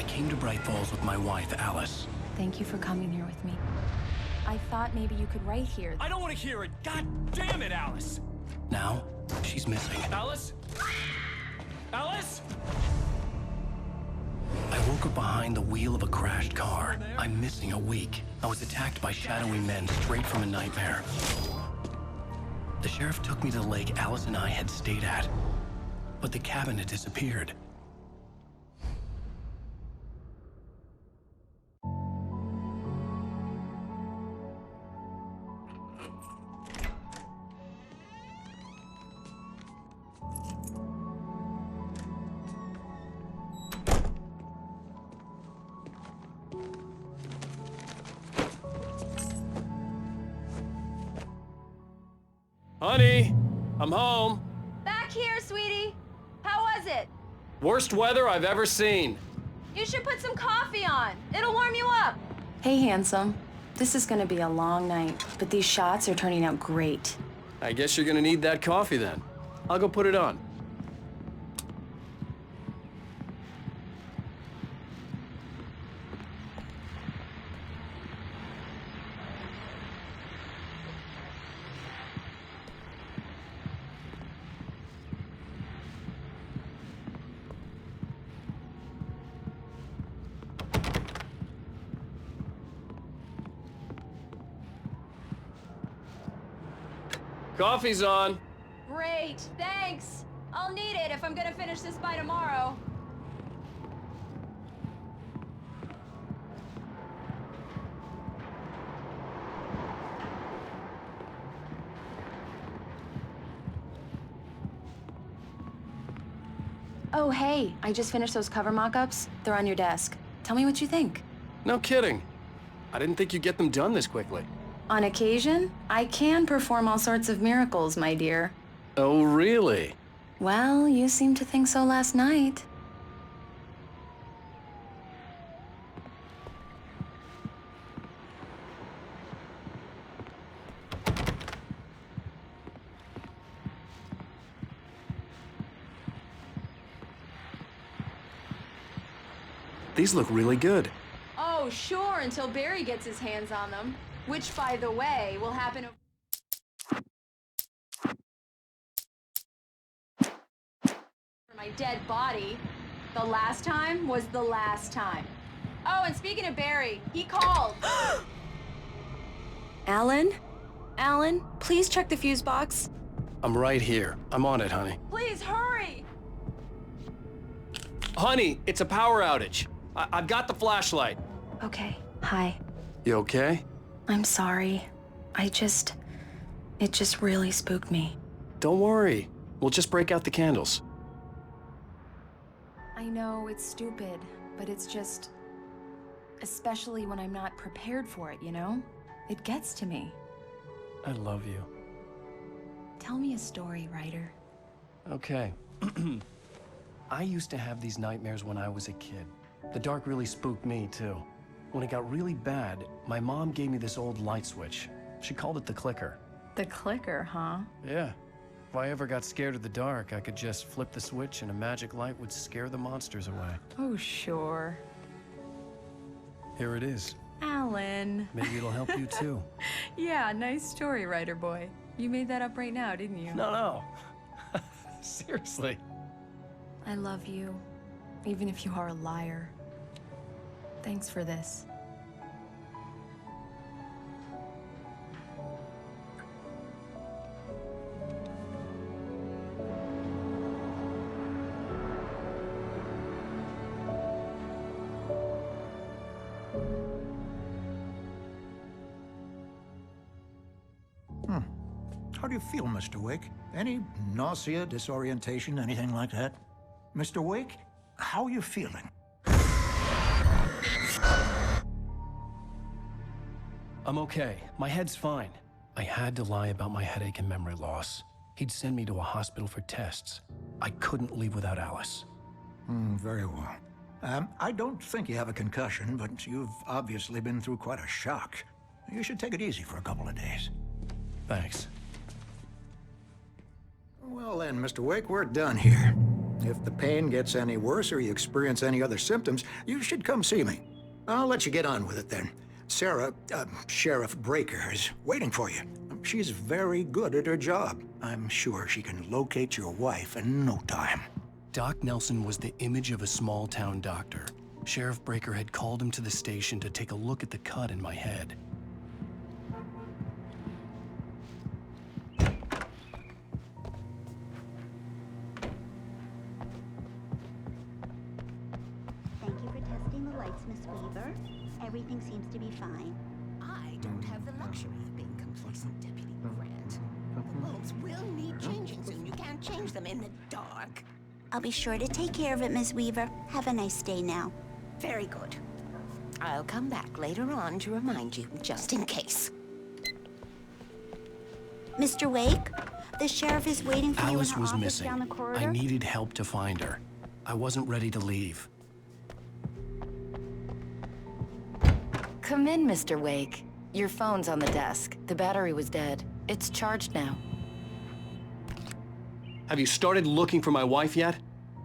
came to Bright Falls with my wife, Alice. Thank you for coming here with me. I thought maybe you could write here. I don't want to hear it! God damn it, Alice! Now, she's missing. Alice? Alice? I woke up behind the wheel of a crashed car. I'm missing a week. I was attacked by shadowy men straight from a nightmare. The sheriff took me to the lake Alice and I had stayed at, but the cabin had disappeared. Honey, I'm home. Back here, sweetie. How was it? Worst weather I've ever seen. You should put some coffee on. It'll warm you up. Hey, handsome. This is gonna be a long night, but these shots are turning out great. I guess you're gonna need that coffee then. I'll go put it on. Coffee's on. Great, thanks. I'll need it if I'm gonna finish this by tomorrow. Oh, hey, I just finished those cover mock-ups. They're on your desk. Tell me what you think. No kidding. I didn't think you'd get them done this quickly. On occasion, I can perform all sorts of miracles, my dear. Oh, really? Well, you seemed to think so last night. These look really good. Oh, sure, until Barry gets his hands on them. Which, by the way, will happen for my dead body. The last time was the last time. Oh, and speaking of Barry, he called. Alan? Alan, please check the fuse box. I'm right here. I'm on it, honey. Please hurry! Honey, it's a power outage. I've got the flashlight. Okay, hi. You okay? I'm sorry. It just really spooked me. Don't worry. We'll just break out the candles. I know it's stupid, but it's just... especially when I'm not prepared for it, you know? It gets to me. I love you. Tell me a story, writer. Okay. I used to have these nightmares when I was a kid. The dark really spooked me, too. When it got really bad, my mom gave me this old light switch. She called it the clicker. The clicker, huh? Yeah. If I ever got scared of the dark, I could just flip the switch and a magic light would scare the monsters away. Oh, sure. Here it is. Alan. Maybe it'll help you, too. Yeah, nice story, writer boy. You made that up right now, didn't you? No. Seriously. I love you, even if you are a liar. Thanks for this. How do you feel, Mr. Wake? Any nausea, disorientation, anything like that? Mr. Wake, how are you feeling? I'm okay. My head's fine. I had to lie about my headache and memory loss. He'd send me to a hospital for tests. I couldn't leave without Alice. Very well. I don't think you have a concussion, but you've obviously been through quite a shock. You should take it easy for a couple of days. Thanks. Well then, Mr. Wake, we're done here. If the pain gets any worse or you experience any other symptoms, you should come see me. I'll let you get on with it then. Sarah, Sheriff Breaker, is waiting for you. She's very good at her job. I'm sure she can locate your wife in no time. Doc Nelson was the image of a small-town doctor. Sheriff Breaker had called him to the station to take a look at the cut in my head. Thank you for testing the lights, Miss Weaver. Everything seems to be fine. I don't have the luxury of being complacent, Deputy Grant. The bulbs will need changing soon. You can't change them in the dark. I'll be sure to take care of it, Miss Weaver. Have a nice day now. Very good. I'll come back later on to remind you, just in case. Mr. Wake, the sheriff is waiting for you in Alice her was office missing. down the corridor. I needed help to find her. I wasn't ready to leave. Come in, Mr. Wake. Your phone's on the desk. The battery was dead. It's charged now. Have you started looking for my wife yet?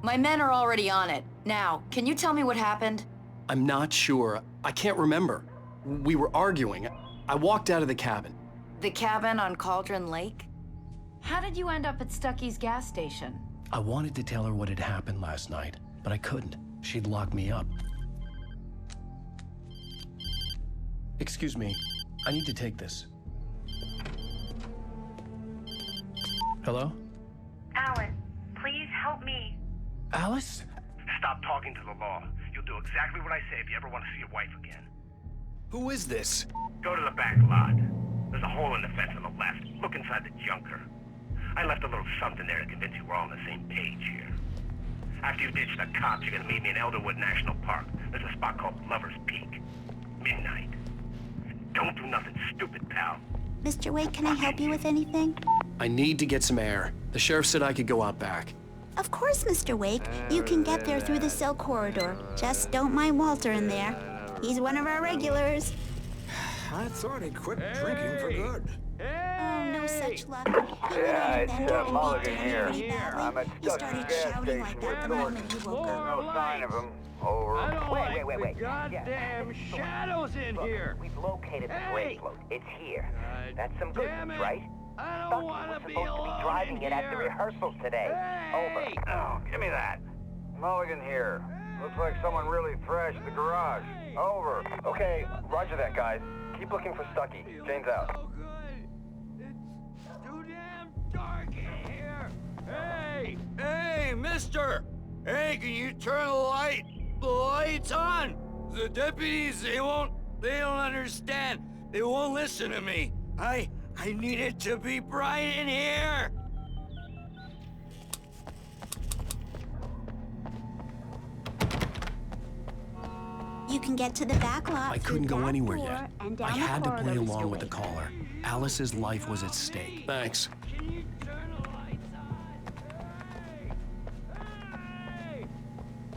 My men are already on it. Now, can you tell me what happened? I'm not sure. I can't remember. We were arguing. I walked out of the cabin. The cabin on Cauldron Lake? How did you end up at Stucky's gas station? I wanted to tell her what had happened last night, but I couldn't. She'd lock me up. Excuse me. I need to take this. Hello? Alan, please help me. Alice? Stop talking to the law. You'll do exactly what I say if you ever want to see your wife again. Who is this? Go to the back lot. There's a hole in the fence on the left. Look inside the junker. I left a little something there to convince you we're all on the same page here. After you ditch the cops, you're gonna meet me in Elderwood National Park. There's a spot called Lover's Peak. Midnight. Don't do nothing stupid, pal. Mr. Wake, can I help you with anything? I need to get some air. The sheriff said I could go out back. Of course, Mr. Wake. You can get there through the cell corridor. Just don't mind Walter in there. He's one of our regulars. I thought he'd quit drinking for good. Oh, no such luck. Yeah, it's Mulligan here. I'm at He started Stucky's gas shouting like station that with the moment he woke up. No sign of him. Over. Wait. Goddamn shadows in here. We've located the Hey! brake load. It's here. That's some good damn news, it. right? I don't Stucky want was to be supposed to alone be driving in it at the here. rehearsal today. Over. Hey! Oh, give me that. Mulligan here. Looks like someone really thrashed the garage. Over. Okay, roger that, guys. Keep looking for Stucky. Jane's out. So good. It's too damn dark in here. Hey, mister. Hey, can you turn the lights on? The deputies, they don't understand. They won't listen to me. I need it to be bright in here. You can get to the back lot I through couldn't go that anywhere door yet. and I down the had to corridor, play Mr. along with the Wake. caller. Alice's life was at stake. Thanks. Can you turn the lights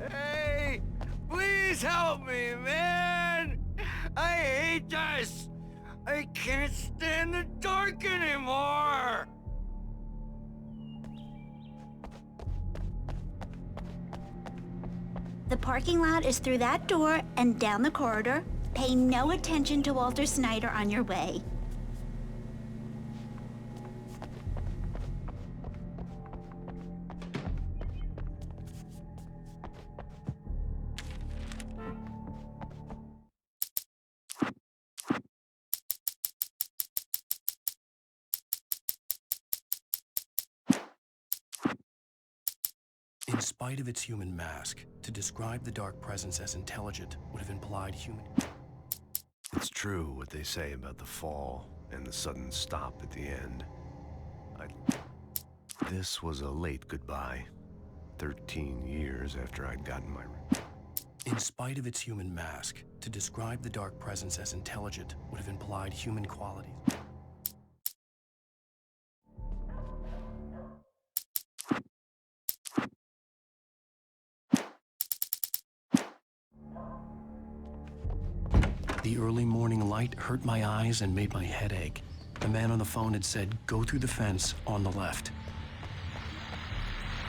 on? Hey, please help me, man. I hate this. I can't stand the dark anymore. The parking lot is through that door and down the corridor. Pay no attention to Walter Snyder on your way. In spite of its human mask, to describe the dark presence as intelligent would have implied human... It's true what they say about the fall and the sudden stop at the end. This was a late goodbye. 13 years after I'd gotten my... In spite of its human mask, to describe the dark presence as intelligent would have implied human qualities. The early morning light hurt my eyes and made my head ache. The man on the phone had said, "Go through the fence on the left."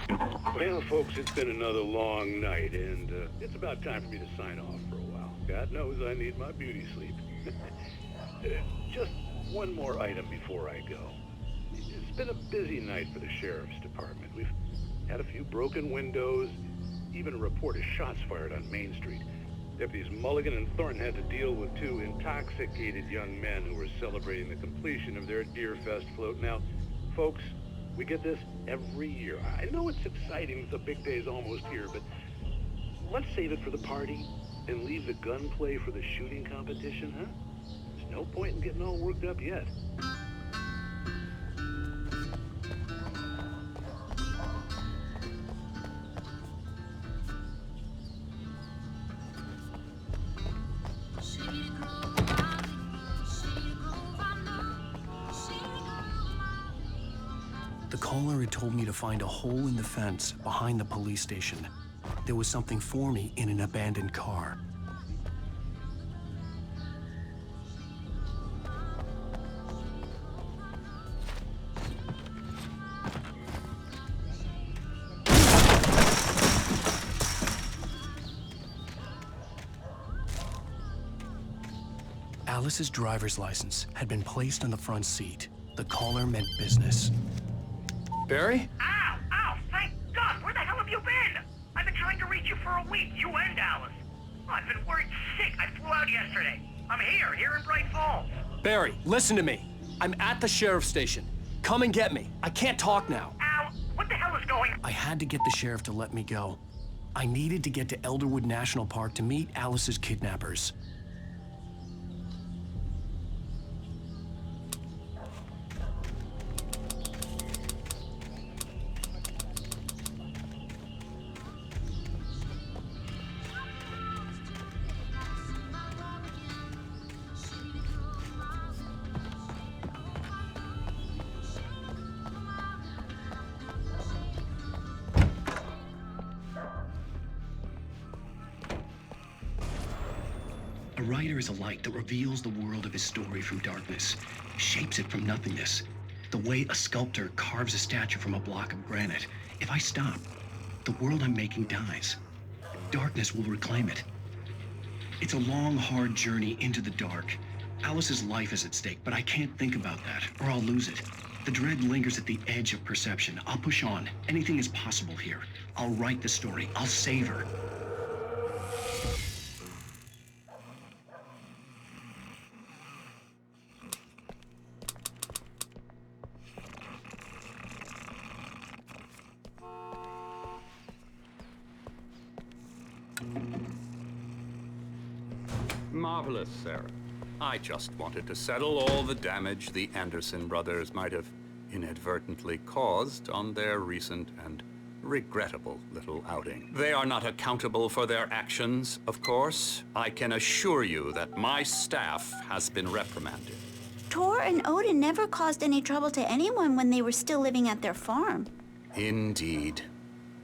Well, folks, it's been another long night, and it's about time for me to sign off for a while. God knows I need my beauty sleep. Just one more item before I go. It's been a busy night for the Sheriff's Department. We've had a few broken windows, even a report of shots fired on Main Street. Deputies Mulligan and Thornton had to deal with two intoxicated young men who were celebrating the completion of their Deer Fest float. Now, folks, we get this every year. I know it's exciting that the big day's almost here, but let's save it for the party and leave the gunplay for the shooting competition, huh? There's no point in getting all worked up yet. The caller had told me to find a hole in the fence behind the police station. There was something for me in an abandoned car. Alice's driver's license had been placed on the front seat. The caller meant business. Barry? Ow! Ow! Thank God! Where the hell have you been? I've been trying to reach you for a week, you and Alice. Oh, I've been worried sick. I flew out yesterday. I'm here in Bright Falls. Barry, listen to me. I'm at the sheriff's station. Come and get me. I can't talk now. Ow! What the hell is going on? I had to get the sheriff to let me go. I needed to get to Elderwood National Park to meet Alice's kidnappers. A writer is a light that reveals the world of his story from darkness, shapes it from nothingness. The way a sculptor carves a statue from a block of granite. If I stop, the world I'm making dies. Darkness will reclaim it. It's a long, hard journey into the dark. Alice's life is at stake, but I can't think about that, or I'll lose it. The dread lingers at the edge of perception. I'll push on. Anything is possible here. I'll write the story. I'll save her. Marvelous, Sarah. I just wanted to settle all the damage the Anderson brothers might have inadvertently caused on their recent and regrettable little outing. They are not accountable for their actions, of course. I can assure you that my staff has been reprimanded. Tor and Odin never caused any trouble to anyone when they were still living at their farm. Indeed.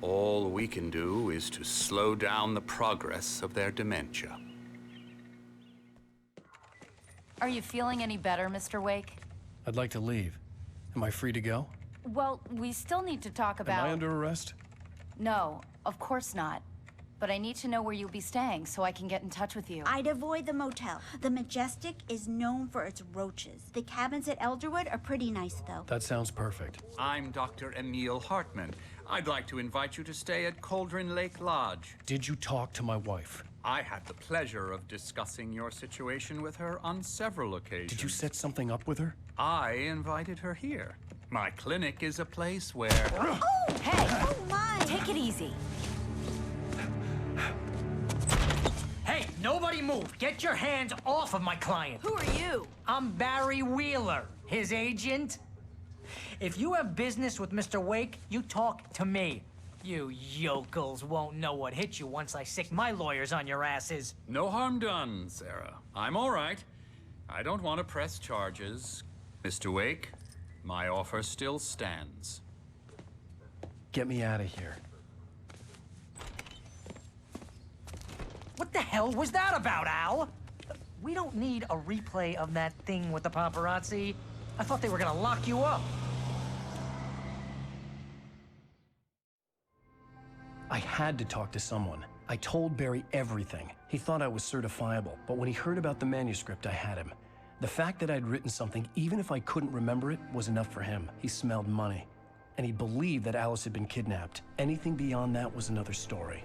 All we can do is to slow down the progress of their dementia. Are you feeling any better, Mr. Wake? I'd like to leave. Am I free to go? Well, we still need to talk about... Am I under arrest? No, of course not. But I need to know where you'll be staying so I can get in touch with you. I'd avoid the motel. The Majestic is known for its roaches. The cabins at Elderwood are pretty nice, though. That sounds perfect. I'm Dr. Emil Hartman. I'd like to invite you to stay at Cauldron Lake Lodge. Did you talk to my wife? I had the pleasure of discussing your situation with her on several occasions. Did you set something up with her? I invited her here. My clinic is a place where... Oh, hey! Oh, my! Take it easy. Hey, nobody move! Get your hands off of my client! Who are you? I'm Barry Wheeler, his agent. If you have business with Mr. Wake, you talk to me. You yokels won't know what hit you once I sick my lawyers on your asses. No harm done, Sarah. I'm all right. I don't want to press charges. Mr. Wake, my offer still stands. Get me out of here. What the hell was that about, Al? We don't need a replay of that thing with the paparazzi. I thought they were gonna lock you up. had to talk to someone. I told Barry everything. He thought I was certifiable, but when he heard about the manuscript, I had him. The fact that I'd written something, even if I couldn't remember it, was enough for him. He smelled money. And he believed that Alice had been kidnapped. Anything beyond that was another story.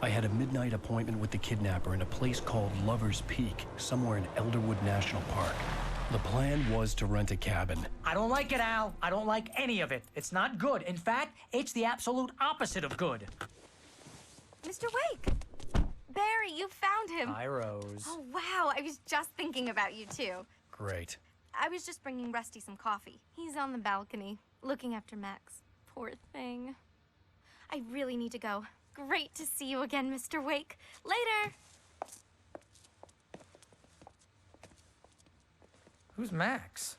I had a midnight appointment with the kidnapper in a place called Lover's Peak, somewhere in Elderwood National Park. The plan was to rent a cabin. I don't like it, Al. I don't like any of it. It's not good. In fact, it's the absolute opposite of good. Mr. Wake! Barry, you found him. Hi, Rose. Oh, wow. I was just thinking about you, too. Great. I was just bringing Rusty some coffee. He's on the balcony, looking after Max. Poor thing. I really need to go. Great to see you again, Mr. Wake. Later! Who's Max?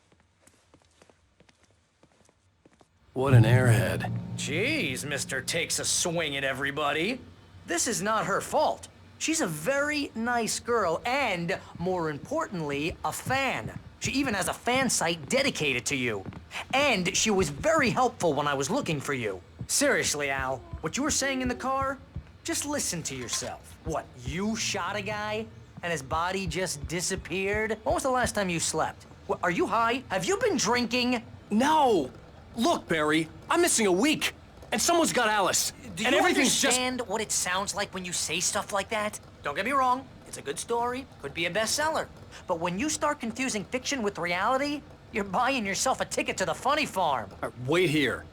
What an airhead. Jeez, Mr. Takes a swing at everybody. This is not her fault. She's a very nice girl and, more importantly, a fan. She even has a fan site dedicated to you. And she was very helpful when I was looking for you. Seriously, Al, what you were saying in the car, just listen to yourself. What, you shot a guy and his body just disappeared? When was the last time you slept? What, are you high? Have you been drinking? No! Look, Barry, I'm missing a week. And someone's got Alice. Do and you everything's understand what it sounds like when you say stuff like that? Don't get me wrong, it's a good story, could be a bestseller. But when you start confusing fiction with reality, you're buying yourself a ticket to the funny farm. Wait here.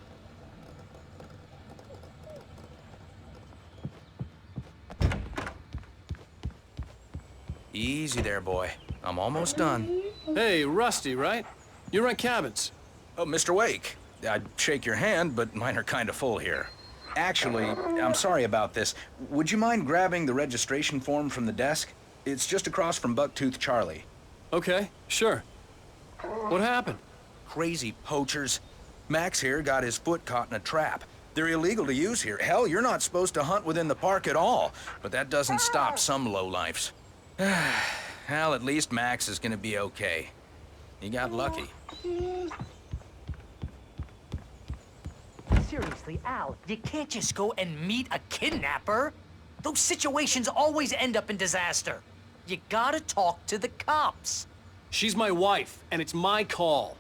Easy there, boy. I'm almost done. Hey, Rusty, right? You rent cabins. Oh, Mr. Wake. I'd shake your hand, but mine are kind of full here. Actually, I'm sorry about this. Would you mind grabbing the registration form from the desk? It's just across from Bucktooth Charlie. Okay, sure. What happened? Crazy poachers. Max here got his foot caught in a trap. They're illegal to use here. Hell, you're not supposed to hunt within the park at all. But that doesn't stop some lowlifes. Well, at least Max is gonna be okay. He got lucky. Seriously, Al, you can't just go and meet a kidnapper. Those situations always end up in disaster. You gotta talk to the cops. She's my wife, and it's my call.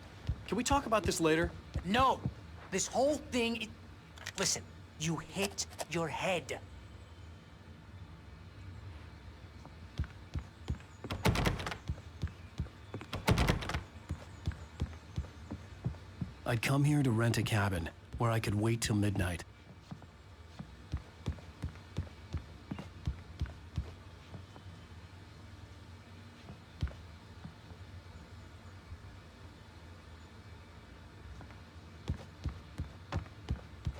Can we talk about this later? No, this whole thing, listen, you hit your head. I'd come here to rent a cabin where I could wait till midnight.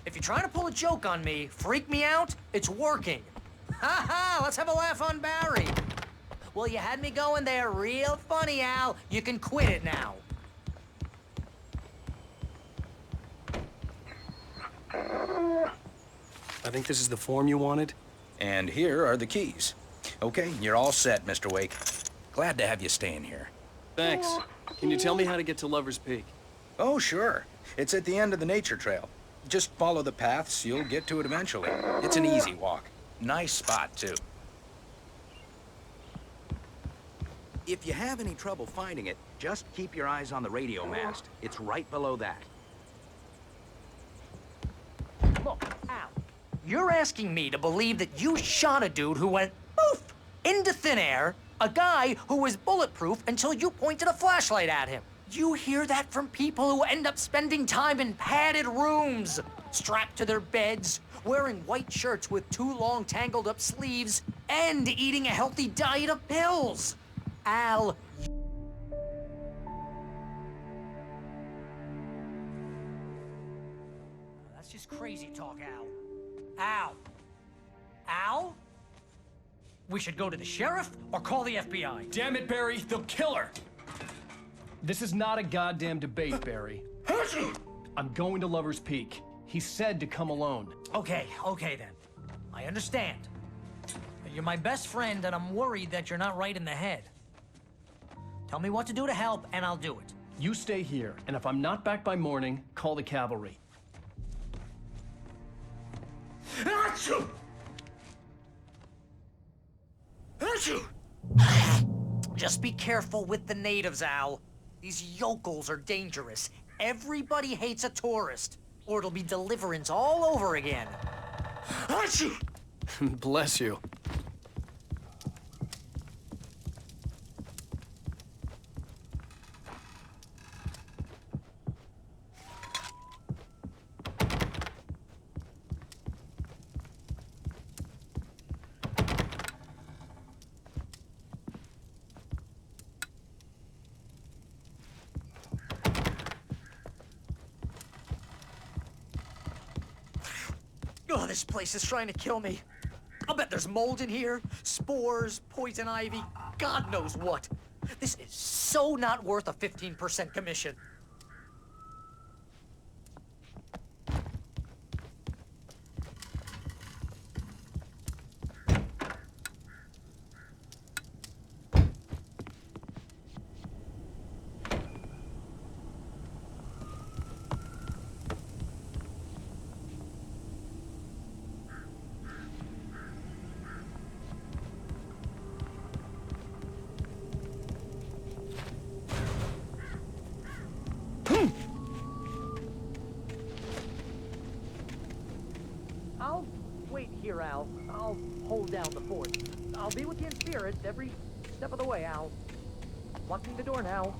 If you're trying to pull a joke on me, freak me out, it's working. Ha ha, let's have a laugh on Barry. Well, you had me going there real funny, Al. You can quit it now. I think this is the form you wanted. And here are the keys. Okay, you're all set, Mr. Wake. Glad to have you staying here. Thanks. Can you tell me how to get to Lover's Peak? Oh, sure. It's at the end of the nature trail. Just follow the paths, you'll get to it eventually. It's an easy walk. Nice spot, too. If you have any trouble finding it, just keep your eyes on the radio mast. It's right below that. Look, Al, you're asking me to believe that you shot a dude who went poof into thin air, a guy who was bulletproof until you pointed a flashlight at him. You hear that from people who end up spending time in padded rooms, strapped to their beds, wearing white shirts with too long tangled up sleeves, and eating a healthy diet of pills. Al, that's just crazy talk, Al. Al. Al? We should go to the sheriff or call the FBI. Damn it, Barry, they'll kill her. This is not a goddamn debate, Barry. I'm going to Lover's Peak. He said to come alone. Okay then. I understand. You're my best friend, and I'm worried that you're not right in the head. Tell me what to do to help, and I'll do it. You stay here, and if I'm not back by morning, call the cavalry. Achoo! Just be careful with the natives, Al. These yokels are dangerous. Everybody hates a tourist, or it'll be Deliverance all over again. Achoo! Bless you. Oh, this place is trying to kill me. I'll bet there's mold in here, spores, poison ivy, God knows what. This is so not worth a 15% commission. I'll wait here, Al. I'll hold down the fort. I'll be with you in spirit every step of the way, Al. Locking the door now.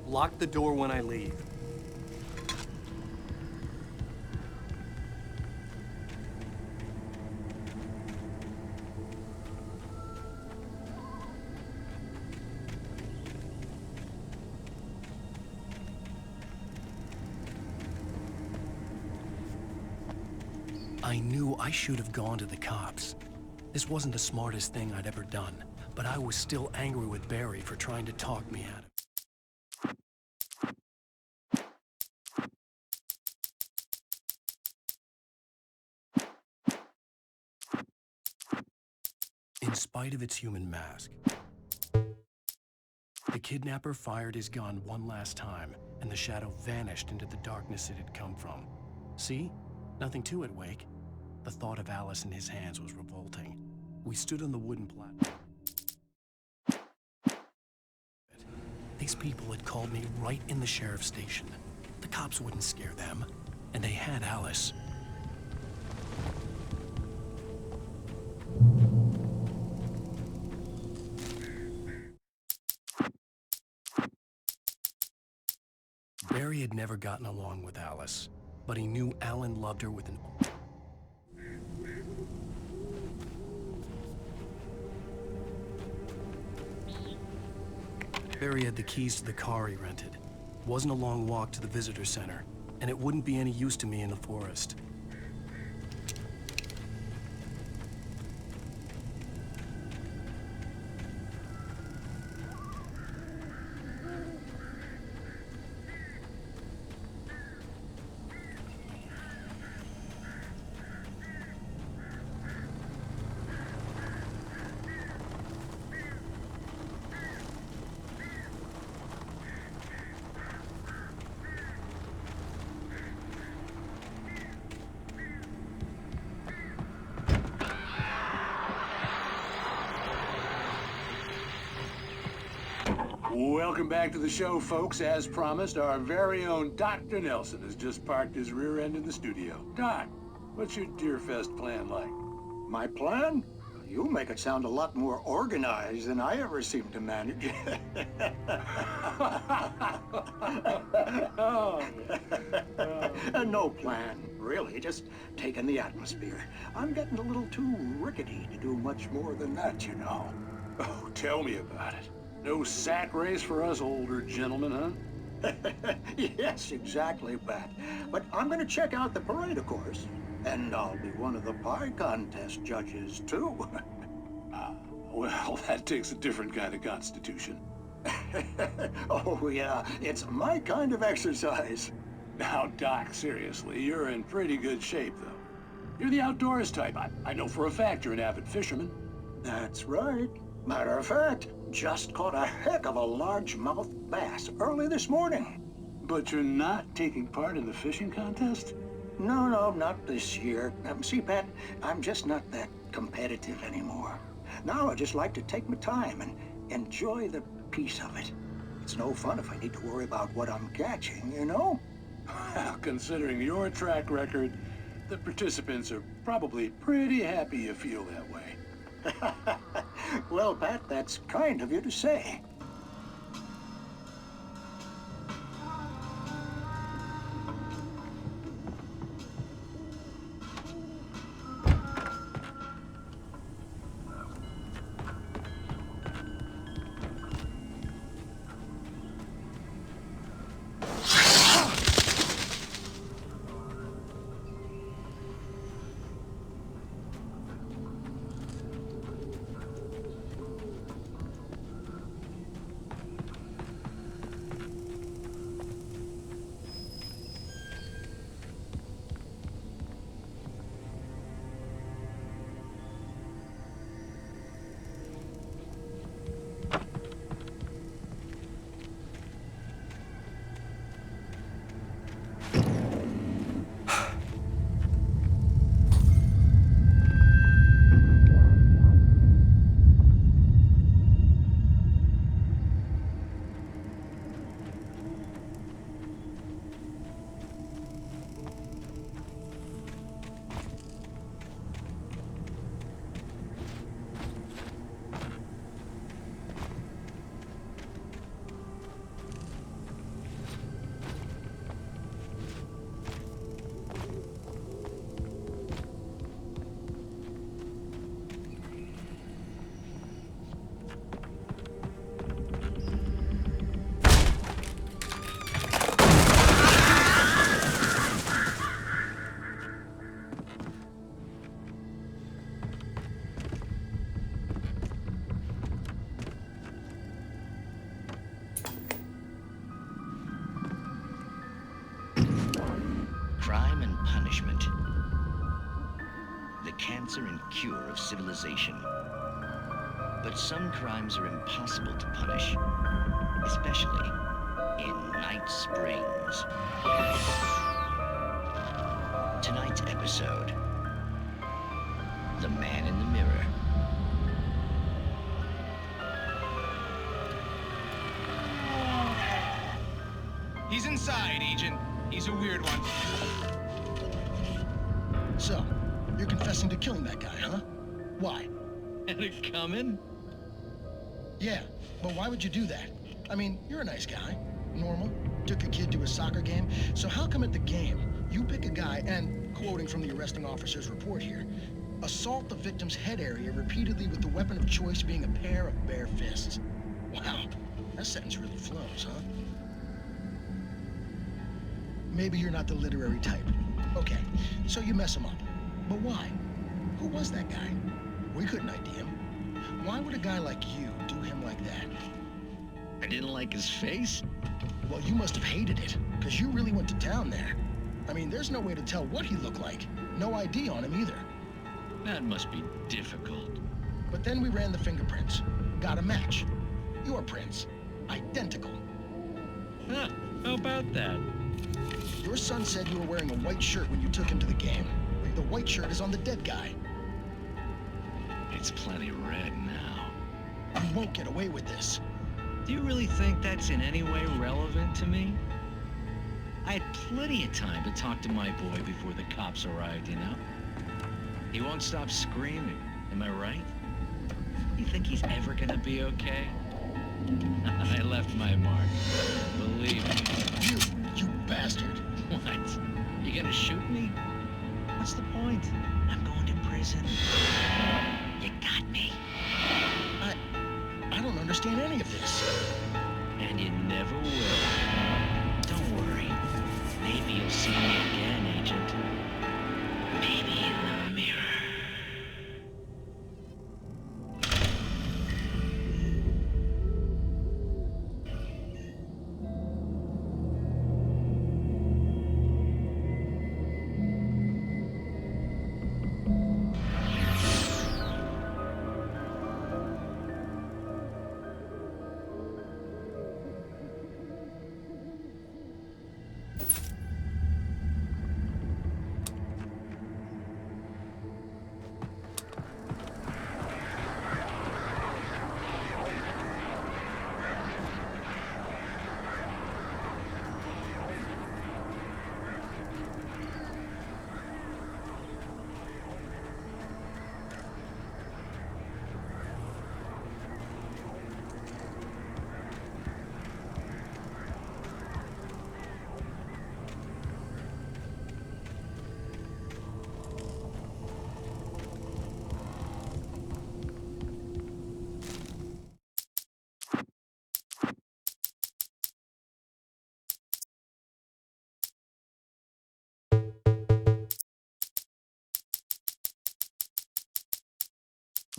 Lock the door when I leave. I knew I should have gone to the cops. This wasn't the smartest thing I'd ever done, but I was still angry with Barry for trying to talk me out of it. In spite of its human mask, the kidnapper fired his gun one last time, and the shadow vanished into the darkness it had come from. See? Nothing to it, Wake. The thought of Alice in his hands was revolting. We stood on the wooden platform. These people had called me right in the sheriff's station. The cops wouldn't scare them, and they had Alice. Barry had never gotten along with Alice, but he knew Alan loved her with an... Barry had the keys to the car he rented. It wasn't a long walk to the visitor center, and it wouldn't be any use to me in the forest. Welcome back to the show, folks. As promised, our very own Dr. Nelson has just parked his rear end in the studio. Doc, what's your Deerfest plan like? My plan? You make it sound a lot more organized than I ever seem to manage. No plan, really, just taking the atmosphere. I'm getting a little too rickety to do much more than that, you know. Oh, tell me about it. No sack race for us older gentlemen, huh? Yes, exactly, Pat. But I'm gonna check out the parade, of course. And I'll be one of the pie contest judges, too. Well, that takes a different kind of constitution. Oh, yeah, it's my kind of exercise. Now, Doc, seriously, you're in pretty good shape, though. You're the outdoors type. I know for a fact you're an avid fisherman. That's right. Matter of fact, just caught a heck of a largemouth bass early this morning. But you're not taking part in the fishing contest? No, not this year. See, Pat, I'm just not that competitive anymore. Now I just like to take my time and enjoy the peace of it. It's no fun if I need to worry about what I'm catching, you know? Well, considering your track record, the participants are probably pretty happy you feel that way. Well, Pat, that's kind of you to say. Crime and punishment. The cancer and cure of civilization. But some crimes are impossible to punish, especially in Night Springs. Tonight's episode, The Man in the Mirror. He's inside, Agent. He's a weird one. So, you're confessing to killing that guy, huh? Why? Had it coming? Yeah, but why would you do that? I mean, you're a nice guy. Normal. Took a kid to a soccer game. So how come at the game, you pick a guy and, quoting from the arresting officer's report here, assault the victim's head area repeatedly with the weapon of choice being a pair of bare fists? Wow, that sentence really flows, huh? Maybe you're not the literary type. Okay, so you mess him up. But why? Who was that guy? We couldn't ID him. Why would a guy like you do him like that? I didn't like his face? Well, you must have hated it, because you really went to town there. I mean, there's no way to tell what he looked like. No ID on him either. That must be difficult. But then we ran the fingerprints. Got a match. Your prints. Identical. Huh, how about that? Your son said you were wearing a white shirt when you took him to the game. The white shirt is on the dead guy. It's plenty red now. You won't get away with this. Do you really think that's in any way relevant to me? I had plenty of time to talk to my boy before the cops arrived, you know? He won't stop screaming, am I right? You think he's ever gonna be okay? I left my mark. Believe me. You bastard. What? You gonna shoot me? What's the point? I'm going to prison. You got me. I don't understand any of this. And you never will. Don't worry. Maybe you'll see me again, Agent. Maybe in the mirror.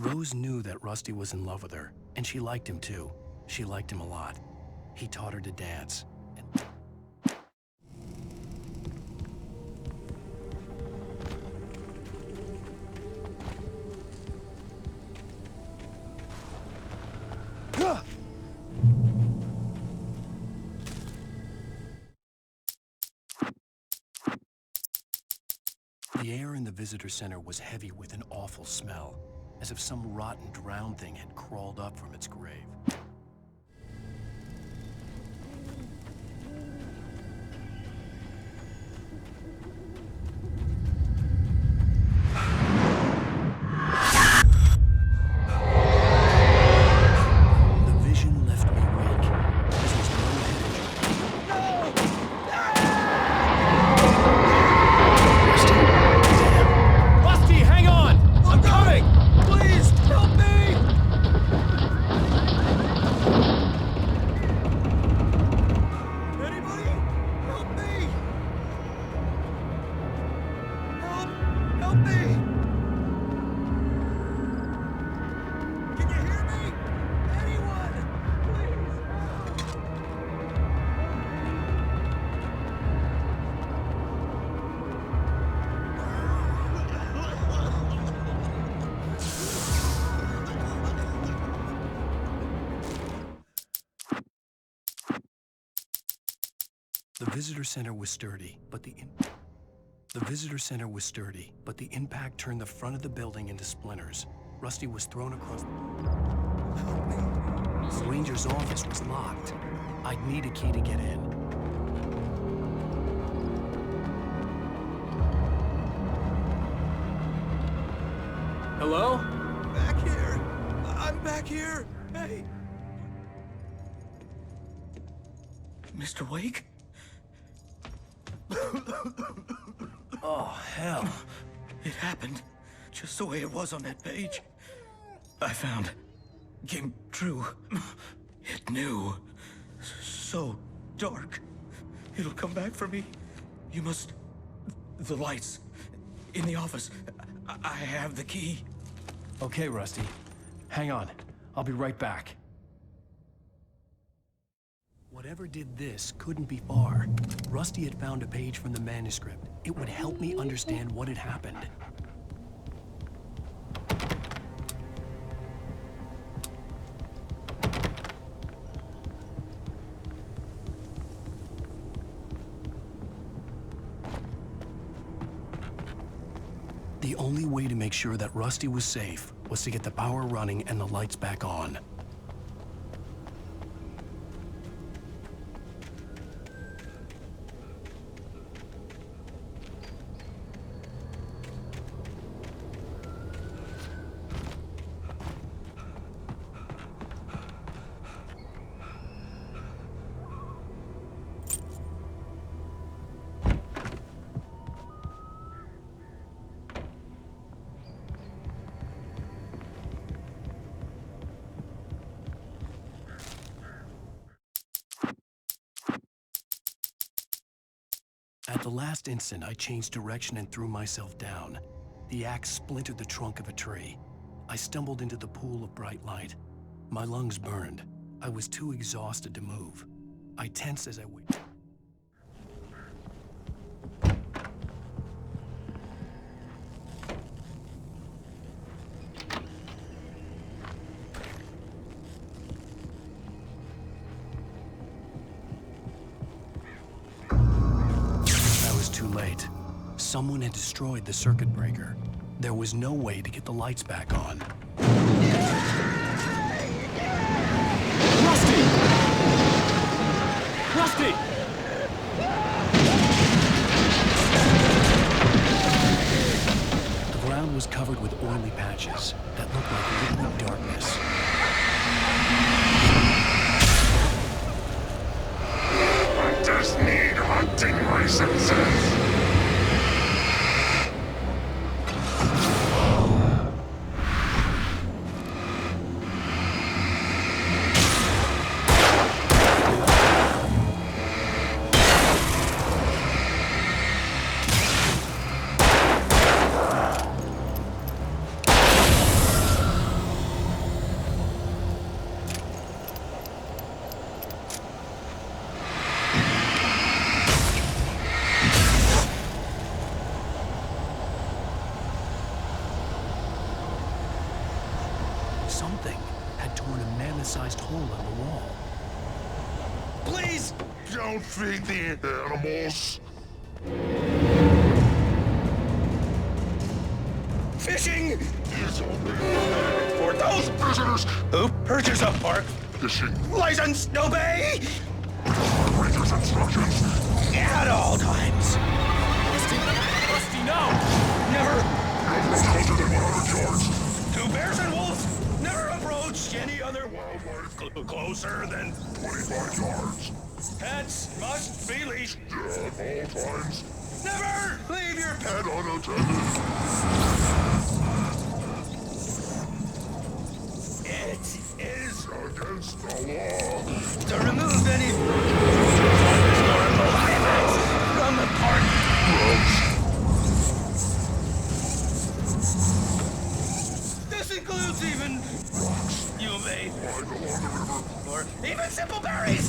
Rose knew that Rusty was in love with her, and she liked him too. She liked him a lot. He taught her to dance. The air in the visitor center was heavy with an awful smell, as if some rotten, drowned thing had crawled up from its grave. The vision left me weak. This was no Rusty, hang on! I'm coming! Please, help me! Anybody? Help me! Help me! Can you hear me? Anyone? Please, help! The visitor center was sturdy, but the impact turned the front of the building into splinters. Rusty was thrown across. The ranger's office was locked. I'd need a key to get in. Hello? Back here. I'm back here. Hey. Mr. Wake? Oh, hell. It happened just the way it was on that page. I found. Came true. It knew. So dark. It'll come back for me. You must. The lights. In the office. I have the key. Okay, Rusty. Hang on. I'll be right back. Whatever did this couldn't be far. Rusty had found a page from the manuscript. It would help me understand what had happened. The only way to make sure that Rusty was safe was to get the power running and the lights back on. At the last instant, I changed direction and threw myself down. The axe splintered the trunk of a tree. I stumbled into the pool of bright light. My lungs burned. I was too exhausted to move. I tensed as I waited. Late. Someone had destroyed the circuit breaker. There was no way to get the lights back on. Rusty! Rusty! The ground was covered with oily patches that looked like liquid darkness. I just need hunting licenses. Something had torn a mammoth-sized hole in the wall. Please! Don't feed the animals. Fishing! For those visitors who purchase a park fishing license, obey! Operator's instructions. At all times. Rusty, no! Never. Closer than 100 yards. To bears and wolves, never approach any other wildlife closer than 25 yards. Pets must be leashed. At all times. Never leave your pet unattended. It is against the law to remove any animals from the park. This includes even rocks you may or even simple berries.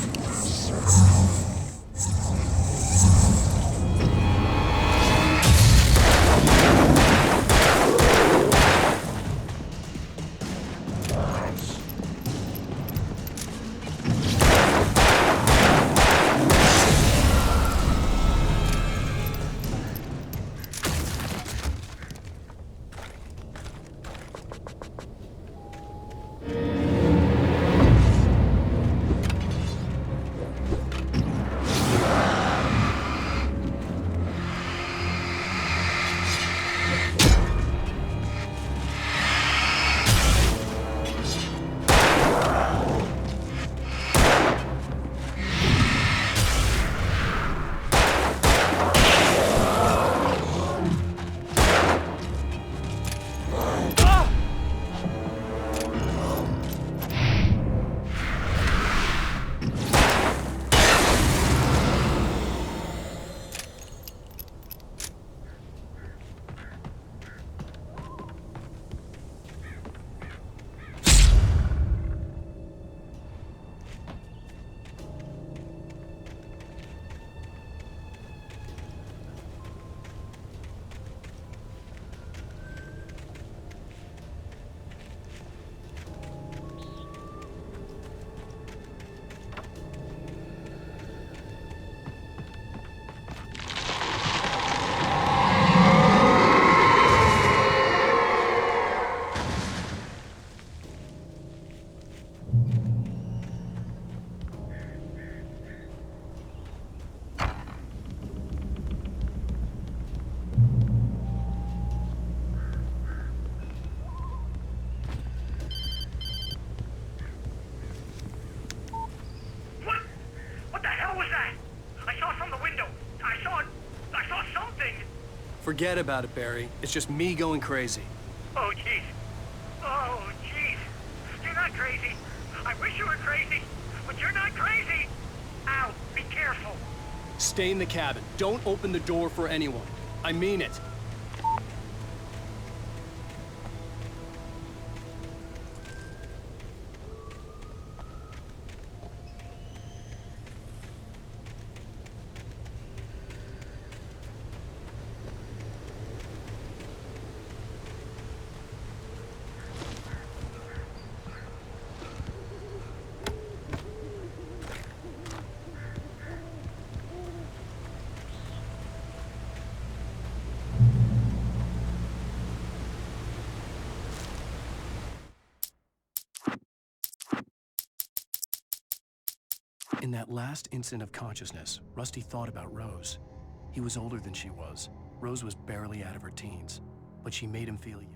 Forget about it, Barry. It's just me going crazy. Oh, jeez. Oh, jeez. You're not crazy. I wish you were crazy, but you're not crazy. Ow, be careful. Stay in the cabin. Don't open the door for anyone. I mean it. In that last instant of consciousness, Rusty thought about Rose. He was older than she was. Rose was barely out of her teens, but she made him feel young.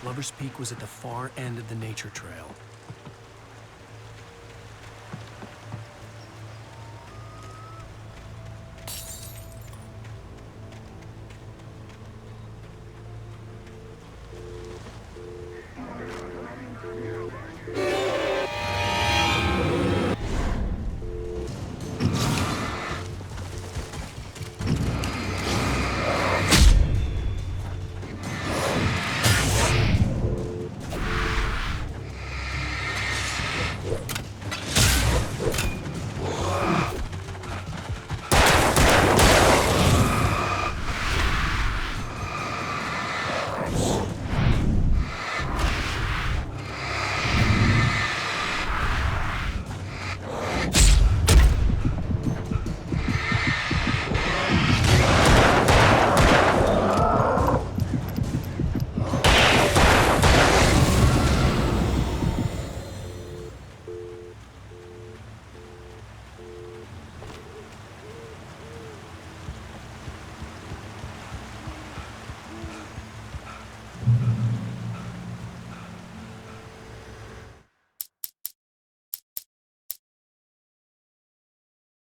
Lover's Peak was at the far end of the nature trail.